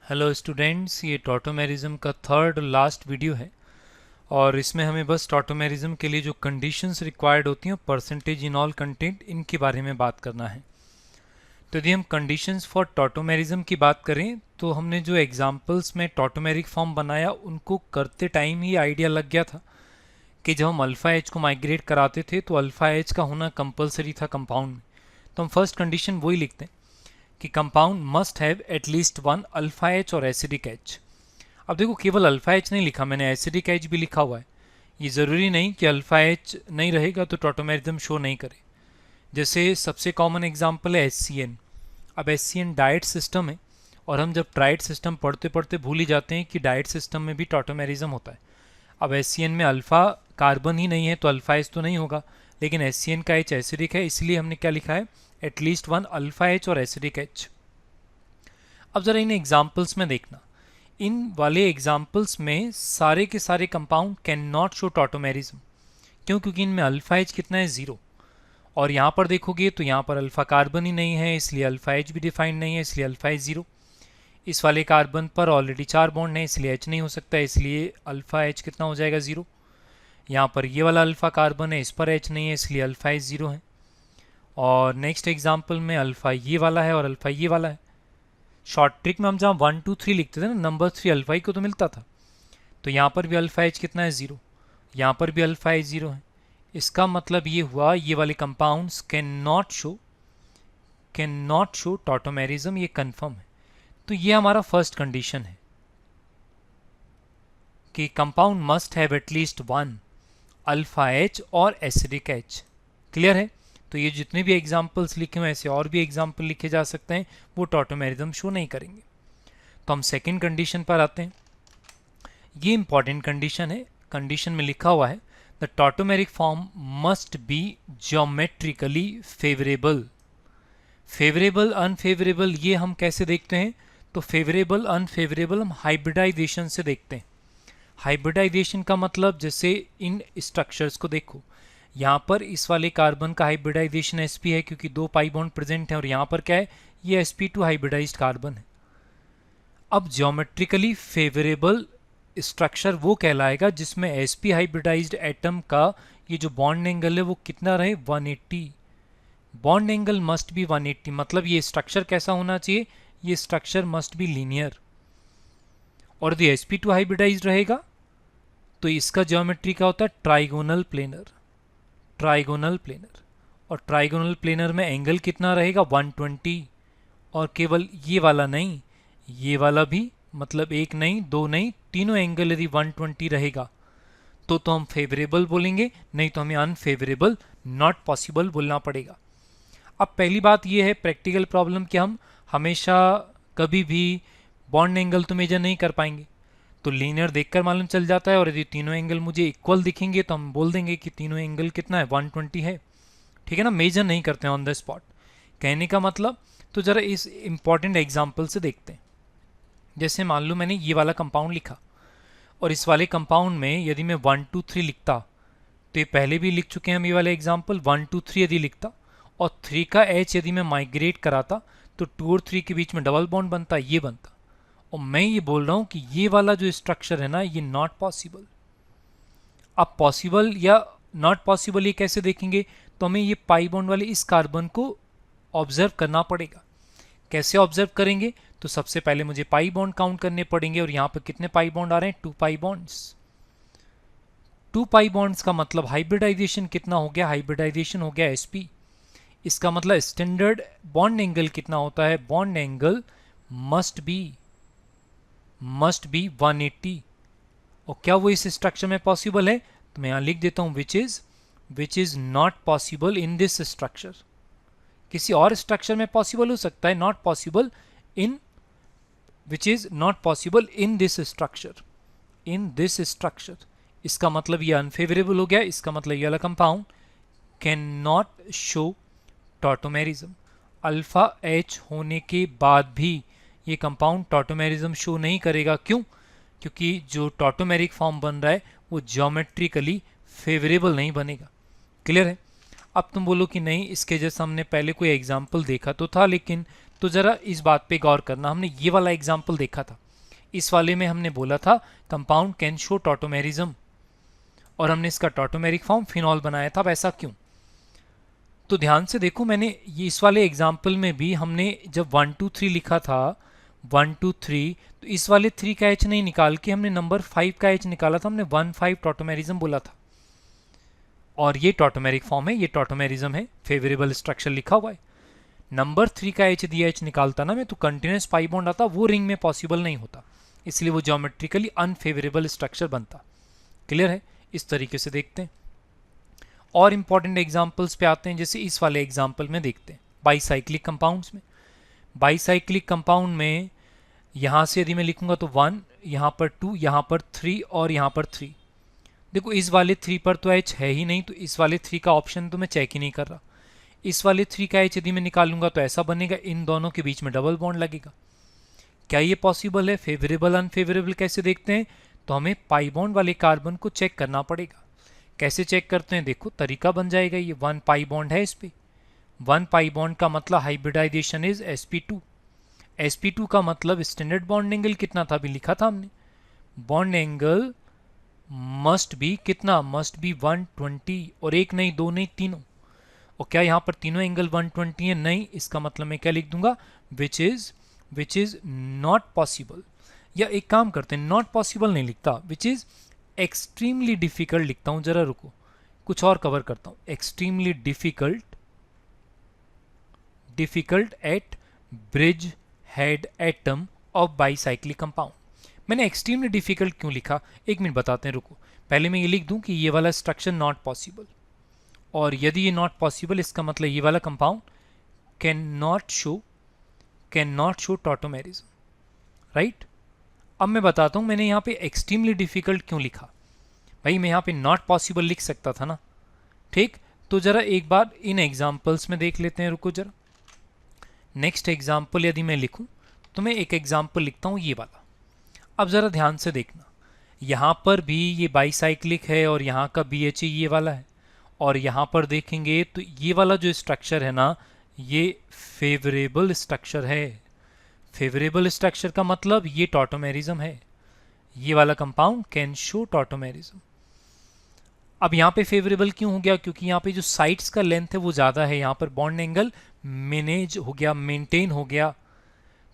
Hello students, ये tautomerism का third last video है और इसमें हमें बस टॉटोमेरिज्म के लिए जो कंडीशंस रिक्वायर्ड होती हैं परसेंटेज इन ऑल कंटेंट इनके बारे में बात करना है। तो यदि हम कंडीशंस फॉर टॉटोमेरिज्म की बात करें तो हमने जो एग्जांपल्स में टॉटोमेरिक फॉर्म बनाया उनको करते टाइम ही आइडिया लग गया था कि जब हम अल्फ़ा एच को माइग्रेट कराते थे तो अल्फ़ा एच का होना कंपलसरी था कंपाउंड में। तो हम फर्स्ट कंडीशन वही लिखते हैं कि compound must have at least one alpha H और एसिडिक एच। अब देखो, केवल अल्फा एच नहीं लिखा मैंने, एसिडिक एच भी लिखा हुआ है। ये ज़रूरी नहीं कि अल्फा एच नहीं रहेगा तो टॉटोमेरिज्म शो नहीं करे। जैसे सबसे कॉमन एग्जांपल है HCN। अब HCN डाइट सिस्टम है और हम जब ट्राइड सिस्टम पढ़ते पढ़ते भूल ही जाते हैं कि डाइट सिस्टम में भी टॉटोमेरिज्म होता है। अब HCN में अल्फा कार्बन ही नहीं है तो अल्फा एच तो नहीं होगा, लेकिन HCN का एच एसिडिक है, इसलिए हमने क्या लिखा है, एटलीस्ट वन अल्फा एच और एसिडिक एच। अब ज़रा इन एग्जाम्पल्स में देखना, इन वाले एग्जाम्पल्स में सारे के सारे compound can not show tautomerism. क्यों? क्योंकि इनमें अल्फा एच कितना है, 0। और यहाँ पर देखोगे तो यहाँ पर अल्फा कार्बन ही नहीं है, इसलिए अल्फा एच भी डिफाइंड नहीं है, इसलिए अल्फा एच 0। इस वाले कार्बन पर ऑलरेडी 4 बॉन्ड है, इसलिए एच नहीं हो सकता, इसलिए अल्फा एच कितना हो जाएगा, 0। यहाँ पर ये वाला अल्फा कार्बन है, इस पर एच नहीं है, इसलिए अल्फा एच 0 है। और नेक्स्ट एग्जाम्पल में अल्फा ये वाला है और अल्फा ये वाला है। शॉर्ट ट्रिक में हम जहाँ 1 2 3 लिखते थे ना, नंबर 3 अल्फा ही को तो मिलता था। तो यहाँ पर भी अल्फा एच कितना है, 0। यहाँ पर भी अल्फा एच 0 है। इसका मतलब ये हुआ ये वाले compounds can not show tautomerism, ये कंफर्म है। तो ये हमारा फर्स्ट कंडीशन है कि compound must have at least one alpha H और एसिडिक एच। क्लियर है? तो ये जितने भी एग्जाम्पल्स लिखे हुए ऐसे और भी एग्जाम्पल लिखे जा सकते हैं, वो टॉटोमेरिज्म शो नहीं करेंगे। तो हम सेकेंड कंडीशन पर आते हैं। ये इंपॉर्टेंट कंडीशन है। कंडीशन में लिखा हुआ है the tautomeric form must be geometrically favourable. Favourable unfavourable ये हम कैसे देखते हैं? तो फेवरेबल अनफेवरेबल हम हाइब्रिडाइजेशन से देखते हैं। हाइब्रिडाइजेशन का मतलब, जैसे इन स्ट्रक्चर्स को देखो, यहाँ पर इस वाले कार्बन का हाइब्रिडाइजेशन sp है क्योंकि 2 पाई बॉन्ड प्रेजेंट है, और यहाँ पर क्या है, ये sp2 हाइब्रिडाइज्ड कार्बन है। अब ज्योमेट्रिकली फेवरेबल स्ट्रक्चर वो कहलाएगा जिसमें sp हाइब्रिडाइज्ड एटम का ये जो बॉन्ड एंगल है वो कितना रहे, 180। Bond angle must be 180। मतलब ये स्ट्रक्चर कैसा होना चाहिए, ये स्ट्रक्चर मस्ट बी लीनियर। और यदि sp2 हाइब्रिडाइज्ड रहेगा तो इसका ज्योमेट्री क्या होता है, ट्राइगोनल प्लेनर। ट्राइगोनल प्लेनर, और ट्राइगोनल प्लेनर में एंगल कितना रहेगा, 120। और केवल ये वाला नहीं, ये वाला भी, मतलब एक नहीं, दो नहीं, तीनों एंगल यदि 120 रहेगा तो हम फेवरेबल बोलेंगे, नहीं तो हमें अनफेवरेबल, नॉट पॉसिबल बोलना पड़ेगा। अब पहली बात ये है प्रैक्टिकल प्रॉब्लम कि हम हमेशा कभी भी बॉन्ड एंगल तो मेजर नहीं कर पाएंगे। तो लीनियर देखकर मालूम चल जाता है, और यदि तीनों एंगल मुझे इक्वल दिखेंगे तो हम बोल देंगे कि तीनों एंगल कितना है, 120 है। ठीक है ना, मेजर नहीं करते हैं ऑन द स्पॉट, कहने का मतलब। तो जरा इस इंपॉर्टेंट एग्जांपल से देखते हैं। जैसे मान लो मैंने ये वाला कंपाउंड लिखा, और इस वाले कंपाउंड में यदि मैं 1 2 3 लिखता, तो ये पहले भी लिख चुके हैं हम ये वाले एग्जाम्पल, 1 2 3 यदि लिखता और 3 का एच यदि मैं माइग्रेट कराता तो 2 और 3 के बीच में डबल बॉन्ड बनता, ये बनता। और मैं ये बोल रहा हूं कि ये वाला जो स्ट्रक्चर है ना, ये नॉट पॉसिबल। अब पॉसिबल या नॉट पॉसिबल ये कैसे देखेंगे, तो हमें ये पाई बॉन्ड वाले इस कार्बन को ऑब्जर्व करना पड़ेगा। कैसे ऑब्जर्व करेंगे, तो सबसे पहले मुझे पाई बॉन्ड काउंट करने पड़ेंगे, और यहाँ पर कितने पाई बॉन्ड आ रहे हैं, 2 पाई बॉन्ड्स। 2 पाई बॉन्ड्स का मतलब हाइब्रिडाइजेशन कितना हो गया, हाइब्रिडाइजेशन हो गया sp। इसका मतलब स्टैंडर्ड बॉन्ड एंगल कितना होता है, बॉन्ड एंगल मस्ट बी 180। और क्या वो इस स्ट्रक्चर में पॉसिबल है, तो मैं यहां लिख देता हूं which is not possible in this structure. किसी और स्ट्रक्चर में पॉसिबल हो सकता है, not possible in, which is not possible in this structure. इसका मतलब ये अनफेवरेबल हो गया। इसका मतलब ये वाला compound can not show tautomerism. Alpha H होने के बाद भी ये कंपाउंड टॉटोमेरिज्म शो नहीं करेगा। क्यों? क्योंकि जो टॉटोमेरिक फॉर्म बन रहा है वो ज्योमेट्रिकली फेवरेबल नहीं बनेगा। क्लियर है? अब तुम बोलो कि नहीं, इसके जैसा हमने पहले कोई एग्जाम्पल देखा तो था, लेकिन तो ज़रा इस बात पे गौर करना, हमने ये वाला एग्जाम्पल देखा था, इस वाले में हमने बोला था कंपाउंड कैन शो टॉटोमेरिज्म, और हमने इसका टॉटोमेरिक फॉर्म फिनॉल बनाया था। वैसा क्यों? तो ध्यान से देखो, मैंने ये इस वाले एग्जाम्पल में भी हमने जब 1 2 3 लिखा था 1 2 3, तो इस वाले 3 का एच नहीं निकाल के हमने नंबर 5 का एच निकाला था, हमने 1 5 टॉटोमेरिज्म बोला था, और ये टॉटोमेरिक फॉर्म है, ये टॉटोमेरिज्म है, फेवरेबल स्ट्रक्चर लिखा हुआ है। नंबर 3 का एच दिया, एच निकालता ना मैं, तो कंटिन्यूस पाई बॉन्ड आता, वो रिंग में पॉसिबल नहीं होता, इसलिए वो ज्योमेट्रिकली अनफेवरेबल स्ट्रक्चर बनता। क्लियर है? इस तरीके से देखते हैं। और इंपॉर्टेंट एग्जाम्पल्स पे आते हैं, जैसे इस वाले एग्जाम्पल में देखते हैं बाईसाइक्लिक कंपाउंड्स में। बाईसाइक्लिक कंपाउंड में यहाँ से यदि मैं लिखूंगा तो 1, यहाँ पर 2, यहाँ पर 3 और यहाँ पर 3। देखो इस वाले 3 पर तो एच है ही नहीं, तो इस वाले 3 का ऑप्शन तो मैं चेक ही नहीं कर रहा। इस वाले 3 का एच यदि मैं निकालूंगा तो ऐसा बनेगा, इन दोनों के बीच में डबल बॉन्ड लगेगा। क्या ये पॉसिबल है? फेवरेबल अनफेवरेबल कैसे देखते हैं? तो हमें पाई बॉन्ड वाले कार्बन को चेक करना पड़ेगा। कैसे चेक करते हैं? देखो तरीका बन जाएगा, ये 1 पाई बॉन्ड है इस पे, 1 पाई बॉन्ड का मतलब हाइब्रिडाइजेशन इज sp2। sp2 का मतलब स्टैंडर्ड बॉन्ड एंगल कितना था, अभी लिखा था हमने, बॉन्ड एंगल मस्ट बी कितना, मस्ट बी 120, और एक नहीं, दो नहीं, तीनों। और क्या यहाँ पर तीनों एंगल 120 है? नहीं, इसका मतलब मैं क्या लिख दूंगा, विच इज नॉट पॉसिबल। या एक काम करते हैं, नॉट पॉसिबल नहीं लिखता, विच इज एक्सट्रीमली डिफिकल्ट लिखता हूं। जरा रुको, कुछ और कवर करता हूं, extremely difficult at bridge head atom of bicyclic compound. मैंने एक्सट्रीमली डिफिकल्ट क्यों लिखा, एक मिनट बताते हैं, रुको। पहले मैं ये लिख दूं कि ये वाला स्ट्रक्चर नॉट पॉसिबल, और यदि ये नॉट पॉसिबल, इसका मतलब ये वाला compound can not show tautomerism, right. अब मैं बताता हूं मैंने यहाँ पे एक्सट्रीमली डिफिकल्ट क्यों लिखा। भाई मैं यहाँ पे नॉट पॉसिबल लिख सकता था ना, ठीक। तो जरा एक बार इन एग्जाम्पल्स में देख लेते हैं, रुको जरा। नेक्स्ट एग्जाम्पल यदि मैं लिखूं तो मैं एक एग्जाम्पल लिखता हूं ये वाला। अब जरा ध्यान से देखना, यहाँ पर भी ये बाईसाइक्लिक है और यहाँ का BHA ये वाला है, और यहाँ पर देखेंगे तो ये वाला जो स्ट्रक्चर है ना, ये फेवरेबल स्ट्रक्चर है। फेवरेबल स्ट्रक्चर का मतलब ये टॉटोमेरिज्म है, ये वाला कंपाउंड कैन शो टॉटोमेरिज्म। अब यहाँ पे फेवरेबल क्यों हो गया? क्योंकि यहाँ पे जो साइड्स का लेंथ है वो ज़्यादा है, यहाँ पर बॉन्ड एंगल मैनेज हो गया, मेंटेन हो गया।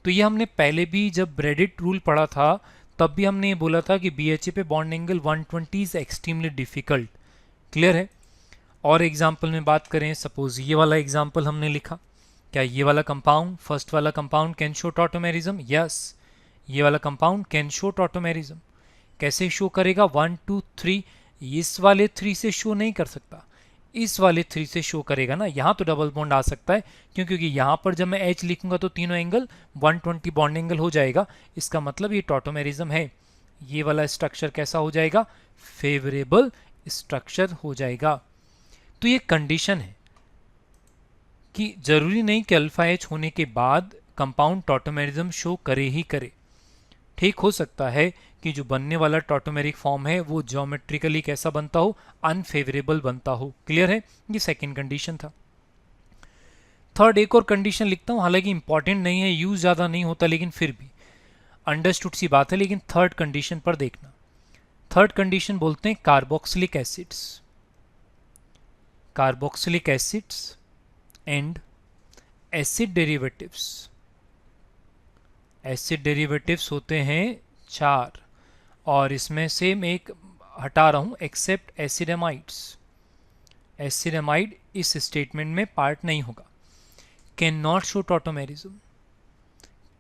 तो ये हमने पहले भी जब ब्रेडिट रूल पढ़ा था तब भी हमने ये बोला था कि BHA पे bond angle 120 is extremely difficult. Clear है? और एग्जाम्पल में बात करें, सपोज ये वाला एग्जाम्पल हमने लिखा, क्या ये वाला कंपाउंड, फर्स्ट वाला compound can show tautomerism? Yes, ये वाला कंपाउंड कैन शो टॉटोमेरिज्म। कैसे शो करेगा? 1 2 3, इस वाले 3 से शो नहीं कर सकता, इस वाले 3 से शो करेगा ना। यहाँ तो डबल बॉन्ड आ सकता है, क्योंकि यहाँ पर जब मैं H लिखूंगा तो तीनों एंगल 120 बॉन्ड एंगल हो जाएगा, इसका मतलब ये टॉटोमेरिज्म है। ये वाला स्ट्रक्चर कैसा हो जाएगा? फेवरेबल स्ट्रक्चर हो जाएगा। तो ये कंडीशन है कि जरूरी नहीं कि अल्फा H होने के बाद कंपाउंड टॉटोमेरिज्म शो करे ही करे। ठीक हो सकता है कि जो बनने वाला टॉटोमेरिक फॉर्म है वो ज्योमेट्रिकली कैसा बनता हो, अनफेवरेबल बनता हो। क्लियर है? ये सेकंड कंडीशन था। थर्ड एक और कंडीशन लिखता हूं, हालांकि इंपॉर्टेंट नहीं है, यूज ज्यादा नहीं होता, लेकिन फिर भी अंडरस्टूड सी बात है। लेकिन थर्ड कंडीशन पर देखना, थर्ड कंडीशन बोलते हैं carboxylic acids. Carboxylic acids and acid derivatives. Acid derivatives होते हैं 4, और इसमें से मैं एक हटा रहा हूं, एक्सेप्ट एसिडमाइड्स। एसिडमाइड इस स्टेटमेंट में पार्ट नहीं होगा। Can not show tautomerism,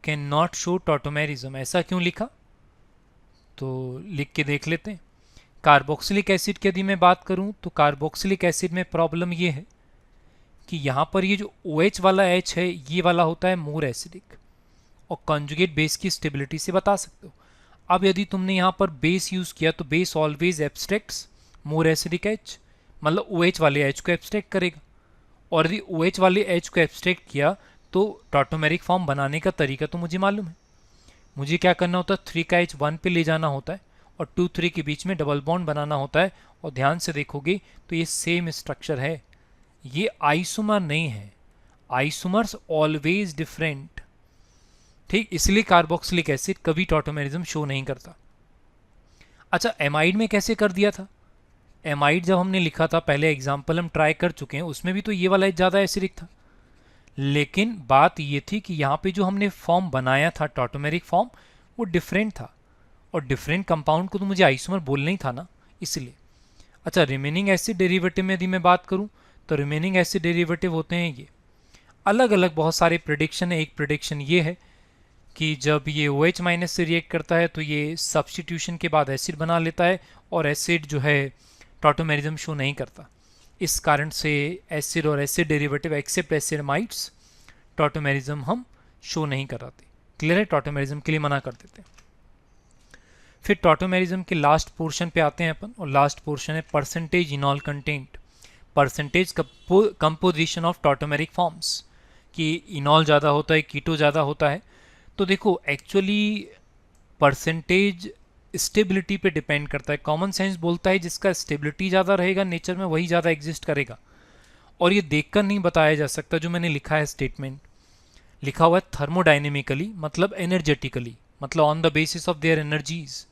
can not show tautomerism, ऐसा क्यों लिखा? तो लिख के देख लेते हैं। कार्बोक्सिलिक एसिड की यदि मैं बात करूं तो कार्बोक्सिलिक एसिड में प्रॉब्लम ये है कि यहां पर ये जो OH वाला H है ये वाला होता है मोर एसिडिक, और कॉन्जुगेट बेस की स्टेबिलिटी से बता सकते हो। अब यदि तुमने यहाँ पर बेस यूज किया तो base always abstracts more acidic H, मतलब OH वाले H को एब्स्ट्रैक्ट करेगा, और यदि OH वाले H को एब्स्ट्रैक्ट किया तो टॉटोमेरिक फॉर्म बनाने का तरीका तो मुझे मालूम है। मुझे क्या करना होता है, 3 का H 1 पे ले जाना होता है, और 2 3 के बीच में डबल बॉन्ड बनाना होता है। और ध्यान से देखोगे तो ये सेम स्ट्रक्चर है, ये आइसोमर नहीं है। आइसोमर्स ऑलवेज डिफरेंट, ठीक, इसलिए कार्बोक्सिलिक एसिड कभी टॉटोमेरिज्म शो नहीं करता। अच्छा, एमाइड में कैसे कर दिया था? एमाइड जब हमने लिखा था, पहले एग्जाम्पल हम ट्राई कर चुके हैं, उसमें भी तो ये वाला ज़्यादा एसिडिक था, लेकिन बात ये थी कि यहाँ पे जो हमने फॉर्म बनाया था टॉटोमेरिक फॉर्म, वो डिफरेंट था, और डिफरेंट कंपाउंड को तो मुझे आइसोमर बोलना ही था ना, इसलिए। अच्छा, रिमेनिंग एसिड डेरिवेटिव में यदि मैं बात करूँ तो रिमेनिंग एसिड डेरिवेटिव होते हैं ये, अलग अलग बहुत सारे प्रिडिक्शन है। एक प्रिडिक्शन ये है कि जब ये OH माइनस से रिएक्ट करता है तो ये सब्स्टिट्यूशन के बाद एसिड बना लेता है, और एसिड जो है टॉटोमेरिज्म शो नहीं करता। इस कारण से एसिड और एसिड डेरिवेटिव एक्सेप्ट एसिडमाइड्स टॉटोमेरिज्म हम शो नहीं कराते। क्लियर है? टॉटोमेरिज्म के लिए मना कर देते हैं। फिर टॉटोमेरिज्म के लास्ट पोर्शन पे आते हैं अपन, और लास्ट पोर्शन है percentage enol content, percentage composition of tautomeric forms, कि इनॉल ज़्यादा होता है, कीटो ज़्यादा होता है। तो देखो, एक्चुअली परसेंटेज स्टेबिलिटी पे डिपेंड करता है। कॉमन सेंस बोलता है जिसका स्टेबिलिटी ज़्यादा रहेगा नेचर में वही ज़्यादा एग्जिस्ट करेगा, और ये देखकर नहीं बताया जा सकता। जो मैंने लिखा है स्टेटमेंट, लिखा हुआ है थर्मोडाइनेमिकली, मतलब एनर्जेटिकली, मतलब on the basis of their energies,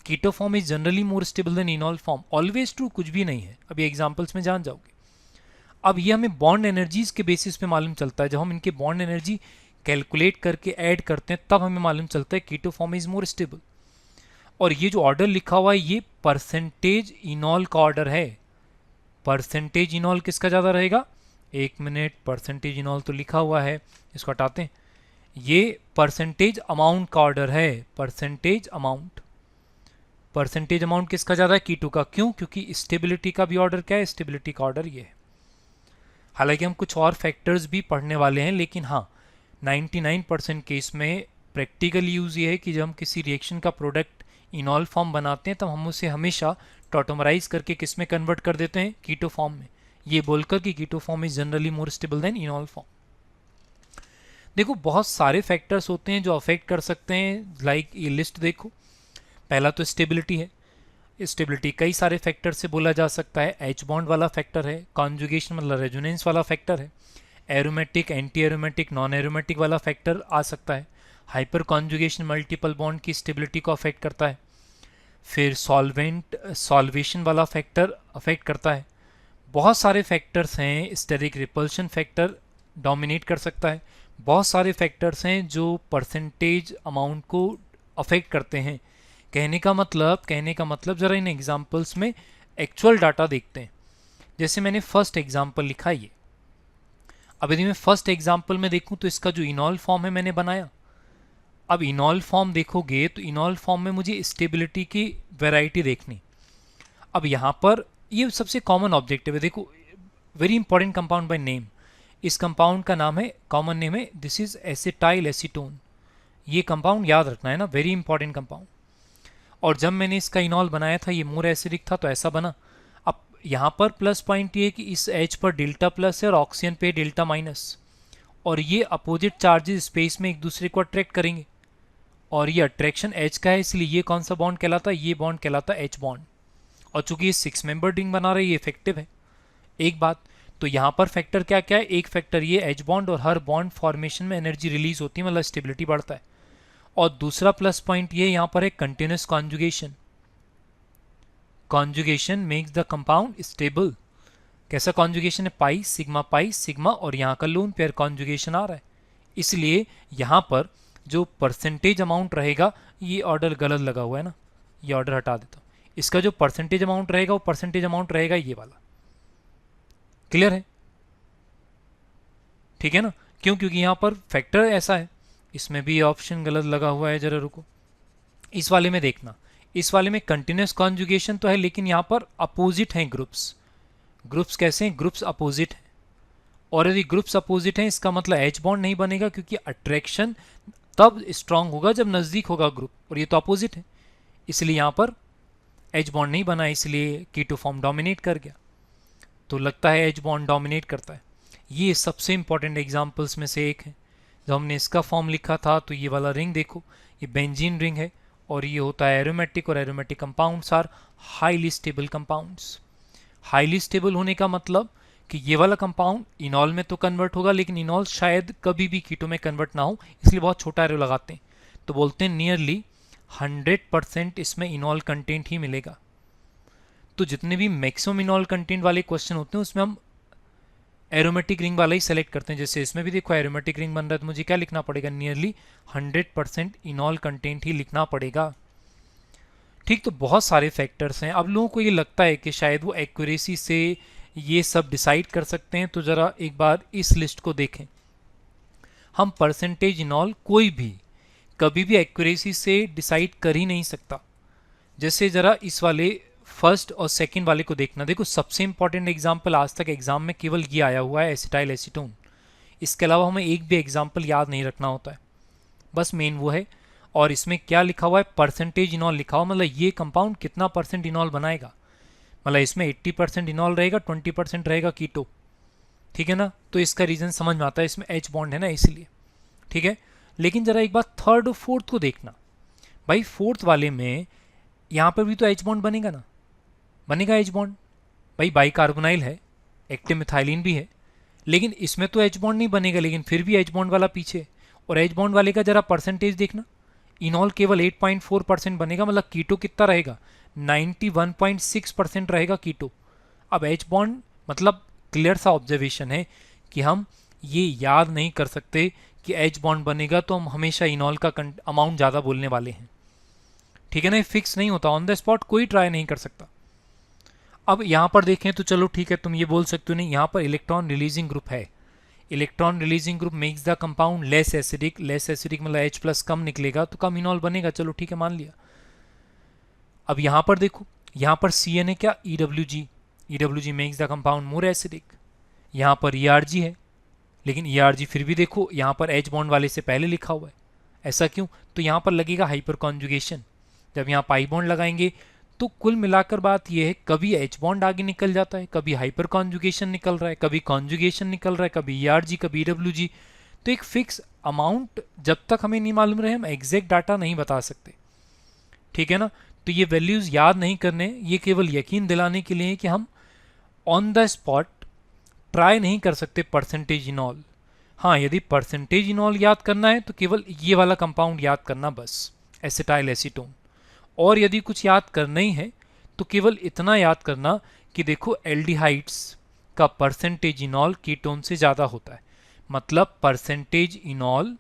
keto form is generally more stable than enol form. Always true कुछ भी नहीं है, अभी एग्जाम्पल्स में जान जाओगे। अब ये हमें बॉन्ड एनर्जीज के बेसिस पे मालूम चलता है। जब हम इनके बॉन्ड एनर्जी कैलकुलेट करके ऐड करते हैं तब हमें मालूम चलता है keto form is more stable. और ये जो ऑर्डर लिखा हुआ है ये परसेंटेज इनॉल का ऑर्डर है। परसेंटेज इनॉल किसका ज़्यादा रहेगा? एक मिनट, परसेंटेज इनॉल तो लिखा हुआ है, इसको हटाते हैं। ये परसेंटेज अमाउंट का ऑर्डर है, परसेंटेज अमाउंट। परसेंटेज अमाउंट किसका ज़्यादा है? कीटो का। क्यों? क्योंकि स्टेबिलिटी का भी ऑर्डर क्या है? स्टेबिलिटी का ऑर्डर ये है। हालांकि हम कुछ और फैक्टर्स भी पढ़ने वाले हैं, लेकिन हाँ, 99% केस में प्रैक्टिकल यूज़ ये है कि जब हम किसी रिएक्शन का प्रोडक्ट इनॉल फॉर्म बनाते हैं तब हम उसे हमेशा टॉटोमराइज करके किस में कन्वर्ट कर देते हैं? कीटो फॉर्म में, ये बोलकर कि keto form is generally more stable than enol form. देखो, बहुत सारे फैक्टर्स होते हैं जो अफेक्ट कर सकते हैं, लाइक ये लिस्ट देखो। पहला तो स्टेबिलिटी है। स्टेबिलिटी कई सारे फैक्टर से बोला जा सकता है। एच बॉन्ड वाला फैक्टर है, कॉन्जुगेशन मतलब रेजोनेंस वाला फैक्टर है, aromatic, anti aromatic, non aromatic वाला फैक्टर आ सकता है, हाइपर कॉन्जुगेशन मल्टीपल बॉन्ड की स्टेबिलिटी को अफेक्ट करता है, फिर सॉल्वेशन वाला फैक्टर अफेक्ट करता है। बहुत सारे फैक्टर्स हैं। स्टेरिक रिपल्शन फैक्टर डोमिनेट कर सकता है। बहुत सारे फैक्टर्स हैं जो परसेंटेज अमाउंट को अफेक्ट करते हैं। कहने का मतलब ज़रा इन एग्जांपल्स में एक्चुअल डाटा देखते हैं। जैसे मैंने फर्स्ट एग्जांपल लिखा ये, अब यदि मैं फर्स्ट एग्जांपल में देखूं तो इसका जो इनॉल फॉर्म है मैंने बनाया। अब इनॉल फॉर्म देखोगे तो इनॉल फॉर्म में मुझे स्टेबिलिटी की वैरायटी देखनी। अब यहाँ पर ये सबसे कॉमन ऑब्जेक्टिव है। देखो, very important compound by name. इस कंपाउंड का नाम है, कॉमन नेम है, दिस इज एसिटाइल एसीटोन। ये कंपाउंड याद रखना है ना, वेरी इंपॉर्टेंट कंपाउंड। और जब मैंने इसका इनॉल बनाया था ये मोर एसिडिक था तो ऐसा बना। अब यहाँ पर प्लस पॉइंट ये है कि इस H पर डेल्टा प्लस है और ऑक्सीजन पे डेल्टा माइनस, और ये अपोजिट चार्जेस स्पेस में एक दूसरे को अट्रैक्ट करेंगे, और ये अट्रैक्शन H का है, इसलिए ये कौन सा बॉन्ड कहलाता है? ये बॉन्ड कहलाता है H बॉन्ड। और चूंकि ये 6 मेंबर रिंग बना रहे, ये इफेक्टिव है। एक बात तो यहाँ पर फैक्टर क्या क्या है? एक फैक्टर ये H बॉन्ड, और हर बॉन्ड फॉर्मेशन में एनर्जी रिलीज होती है, मतलब स्टेबिलिटी बढ़ता है। और दूसरा प्लस पॉइंट ये यहाँ पर है continuous conjugation. Conjugation makes the compound stable. कैसा कॉन्जुगेशन है? पाई सिग्मा, और यहाँ का लोन पेयर कॉन्जुगेशन आ रहा है, इसलिए यहाँ पर जो परसेंटेज अमाउंट रहेगा, ये ऑर्डर गलत लगा हुआ है ना, ये ऑर्डर हटा देता हूँ। इसका जो परसेंटेज अमाउंट रहेगा वो परसेंटेज अमाउंट रहेगा ये वाला। क्लियर है? ठीक है ना? क्यों? क्योंकि यहाँ पर फैक्टर ऐसा है। इसमें भी ऑप्शन गलत लगा हुआ है, जरा रुको। इस वाले में देखना, इस वाले में कंटिन्यूस कॉन्जुगेशन तो है, लेकिन यहाँ पर अपोजिट हैं ग्रुप्स। ग्रुप्स कैसे हैं? ग्रुप्स अपोजिट हैं, और यदि ग्रुप्स अपोजिट हैं इसका मतलब H बॉन्ड नहीं बनेगा, क्योंकि अट्रैक्शन तब स्ट्रांग होगा जब नज़दीक होगा ग्रुप, और ये तो अपोजिट है, इसलिए यहाँ पर H बॉन्ड नहीं बना, इसलिए कीटो फॉर्म डोमिनेट कर गया। तो लगता है H बॉन्ड डोमिनेट करता है। ये सबसे इंपॉर्टेंट एग्जाम्पल्स में से एक है। जब हमने इसका फॉर्म लिखा था तो ये वाला रिंग देखो, ये बेंजीन रिंग है, और ये होता है एरोमेटिक, और aromatic compounds are highly stable compounds. Highly stable होने का मतलब कि ये वाला कंपाउंड इनॉल में तो कन्वर्ट होगा, लेकिन इनॉल शायद कभी भी कीटो में कन्वर्ट ना हो, इसलिए बहुत छोटा एरो लगाते हैं। तो बोलते हैं नियरली 100% इसमें इनॉल कंटेंट ही मिलेगा। तो जितने भी मैक्सिमम इनॉल कंटेंट वाले क्वेश्चन होते हैं उसमें हम एरोमेटिक रिंग वाला ही सेलेक्ट करते हैं। जैसे इसमें भी देखो एरोमेटिक रिंग बन रहा है, तो मुझे क्या लिखना पड़ेगा, नियरली 100% इनॉल कंटेंट ही लिखना पड़ेगा। ठीक, तो बहुत सारे फैक्टर्स हैं। अब लोगों को ये लगता है कि शायद वो एक्यूरेसी से ये सब डिसाइड कर सकते हैं, तो ज़रा एक बार इस लिस्ट को देखें। हम परसेंटेज इनॉल कोई भी कभी भी एक्यूरेसी से डिसाइड कर ही नहीं सकता। जैसे ज़रा इस वाले फर्स्ट और सेकंड वाले को देखना। देखो सबसे इंपॉर्टेंट एग्जाम्पल आज तक एग्जाम में केवल ये आया हुआ है, एसिटाइल एसीटोन। इसके अलावा हमें एक भी एग्जाम्पल याद नहीं रखना होता है, बस मेन वो है। और इसमें क्या लिखा हुआ है, परसेंटेज इनॉल लिखा हुआ, मतलब ये कंपाउंड कितना परसेंट इनॉल बनाएगा। मतलब इसमें 80% इनॉल रहेगा, 20% रहेगा कीटो। ठीक है ना, तो इसका रीज़न समझ में आता है, इसमें एच बॉन्ड है ना इसलिए। ठीक है, लेकिन ज़रा एक बार थर्ड और फोर्थ को देखना। भाई फोर्थ वाले में यहाँ पर भी तो एच बॉन्ड बनेगा ना, बनेगा एच बॉन्ड। भाई बाइकार्बोनाइल है, एक्टिव मिथाइलिन भी है, लेकिन इसमें तो एच बॉन्ड नहीं बनेगा, लेकिन फिर भी एच बॉन्ड वाला पीछे। और एच बॉन्ड वाले का जरा परसेंटेज देखना, इनॉल केवल 8.4% बनेगा, मतलब कीटो कितना रहेगा, 91.6% रहेगा कीटो। अब एच बॉन्ड मतलब क्लियर सा ऑब्जर्वेशन है कि हम ये याद नहीं कर सकते कि एच बॉन्ड बनेगा तो हम हमेशा इनॉल का अमाउंट ज़्यादा बोलने वाले हैं। ठीक है ना, फिक्स नहीं होता, ऑन द स्पॉट कोई ट्राई नहीं कर सकता। अब यहाँ पर देखें तो चलो ठीक है, तुम ये बोल सकते हो नहीं, यहाँ पर इलेक्ट्रॉन रिलीजिंग ग्रुप है। Electron releasing group makes the compound less acidic. Less acidic मतलब H प्लस कम निकलेगा तो कम इनॉल बनेगा, चलो ठीक है मान लिया। अब यहाँ पर देखो, यहाँ पर CN है क्या, EWG। EWG makes the compound more acidic. यहाँ पर ERG है, लेकिन ERG फिर भी देखो यहाँ पर H बॉन्ड वाले से पहले लिखा हुआ है। ऐसा क्यों, तो यहाँ पर लगेगा हाइपर कॉन्जुगेशन। जब यहाँ पाई बॉन्ड लगाएंगे तो कुल मिलाकर बात यह है, कभी H बॉन्ड आगे निकल जाता है, कभी हाइपर कॉन्जुगेशन निकल रहा है, कभी कॉन्जुगेशन निकल रहा है, कभी ERG, कभी EWG। तो एक फिक्स अमाउंट जब तक हमें नहीं मालूम रहे हम एग्जैक्ट डाटा नहीं बता सकते। ठीक है ना, तो ये वैल्यूज याद नहीं करने, ये केवल यकीन दिलाने के लिए कि हम ऑन द स्पॉट ट्राई नहीं कर सकते परसेंटेज इनॉल। हाँ, यदि परसेंटेज इनॉल याद करना है तो केवल ये वाला कंपाउंड याद करना बस, एसिटाइल एसीटोन। और यदि कुछ याद करना ही है तो केवल इतना याद करना कि देखो एल्डिहाइड्स का परसेंटेज इनॉल कीटोन से ज़्यादा होता है। मतलब परसेंटेज इनॉल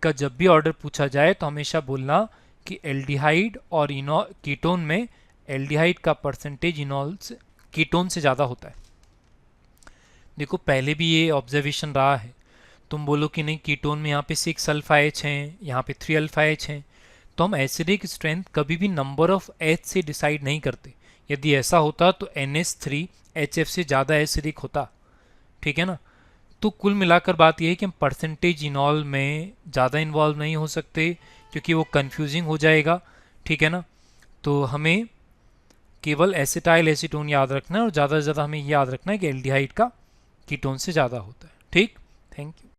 का जब भी ऑर्डर पूछा जाए तो हमेशा बोलना कि एल्डिहाइड और इनॉल कीटोन में एल्डिहाइड का परसेंटेज इनॉल से कीटोन से ज़्यादा होता है। देखो पहले भी ये ऑब्जर्वेशन रहा है, तुम बोलो कि नहीं कीटोन में यहाँ पे 6 अल्फा एच हैं, यहाँ पे 3 अल्फा एच हैं, तो हम एसिडिक स्ट्रेंथ कभी भी नंबर ऑफ एच से डिसाइड नहीं करते। यदि ऐसा होता तो NH3HF से ज़्यादा एसिडिक होता। ठीक है ना, तो कुल मिलाकर बात यह है कि हम परसेंटेज इनॉल में ज़्यादा इन्वॉल्व नहीं हो सकते क्योंकि वो कंफ्यूजिंग हो जाएगा। ठीक है ना, तो हमें केवल एसिटाइल एसीटोन याद रखना है और ज़्यादा से ज़्यादा हमें याद रखना है कि एल्डिहाइड का कीटोन से ज़्यादा होता है। ठीक, थैंक यू।